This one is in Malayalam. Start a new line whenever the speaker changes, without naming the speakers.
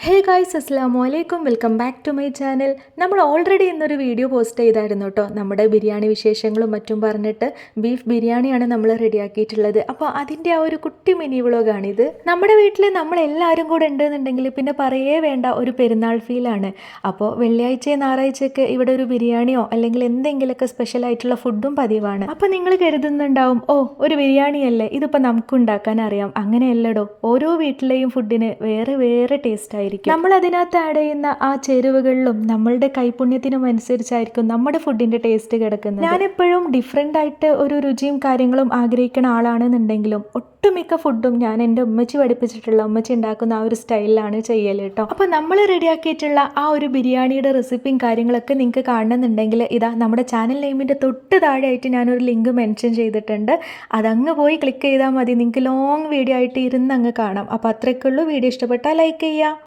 ഹേ ഗായ്സ്, അസ്സലാമു അലൈക്കും. Welcome back to my channel. നമ്മൾ ഓൾറെഡി ഇന്നൊരു വീഡിയോ പോസ്റ്റ് ചെയ്തായിരുന്നു കേട്ടോ, നമ്മുടെ ബിരിയാണി വിശേഷങ്ങളും മറ്റും പറഞ്ഞിട്ട്. ബീഫ് ബിരിയാണിയാണ് നമ്മൾ റെഡിയാക്കിയിട്ടുള്ളത്. അപ്പോൾ അതിൻ്റെ ആ ഒരു കുട്ടി മിനി വ്ളോഗാണിത്. നമ്മുടെ വീട്ടിൽ നമ്മളെല്ലാവരും കൂടെ ഉണ്ടെന്നുണ്ടെങ്കിൽ പിന്നെ പറയേ വേണ്ട, ഒരു പെരുന്നാൾ ഫീലാണ്. അപ്പോൾ വെള്ളിയാഴ്ചയും ഞായറാഴ്ചയൊക്കെ ഇവിടെ ഒരു ബിരിയാണിയോ അല്ലെങ്കിൽ എന്തെങ്കിലുമൊക്കെ സ്പെഷ്യൽ ആയിട്ടുള്ള ഫുഡും പതിവാണ്. അപ്പോൾ നിങ്ങൾ കരുതുന്നുണ്ടാവും, ഓ ഒരു ബിരിയാണിയല്ലേ, ഇതിപ്പോൾ നമുക്ക് ഉണ്ടാക്കാൻ അറിയാം. അങ്ങനെയല്ലടോ, ഓരോ വീട്ടിലെയും ഫുഡിന് വേറെ വേറെ ടേസ്റ്റ് ആയിരിക്കും. നമ്മൾ അതിനകത്ത് ആഡ് ചെയ്യുന്ന ആ ചേരുവകളിലും നമ്മളുടെ കൈപുണ്യത്തിനും അനുസരിച്ചായിരിക്കും നമ്മുടെ ഫുഡിന്റെ ടേസ്റ്റ് കിടക്കുന്നത്. ഞാനെപ്പോഴും ഡിഫറെൻ്റ് ആയിട്ട് ഒരു രുചിയും കാര്യങ്ങളും ആഗ്രഹിക്കുന്ന ആളാണെന്നുണ്ടെങ്കിലും ഒട്ടുമിക്ക ഫുഡും ഞാൻ എൻ്റെ ഉമ്മച്ചി പഠിപ്പിച്ചിട്ടുള്ള, ഉമ്മച്ചി ഉണ്ടാക്കുന്ന ആ ഒരു സ്റ്റൈലിലാണ് ചെയ്യൽ കേട്ടോ. അപ്പോൾ നമ്മൾ റെഡിയാക്കിയിട്ടുള്ള ആ ഒരു ബിരിയാണിയുടെ റെസിപ്പിയും കാര്യങ്ങളൊക്കെ നിങ്ങൾക്ക് കാണണമെന്നുണ്ടെങ്കിൽ ഇതാ നമ്മുടെ ചാനൽ നെയിമിൻ്റെ തൊട്ട് താഴെയായിട്ട് ഞാനൊരു ലിങ്ക് മെൻഷൻ ചെയ്തിട്ടുണ്ട്. അതങ്ങ് പോയി ക്ലിക്ക് ചെയ്താൽ മതി. നിങ്ങൾക്ക് ലോങ് വീഡിയോ ആയിട്ട് ഇരുന്ന് അങ്ങ് കാണാം. അപ്പോൾ അത്രയ്ക്കുള്ളൂ. വീഡിയോ ഇഷ്ടപ്പെട്ടാൽ ലൈക്ക് ചെയ്യുക.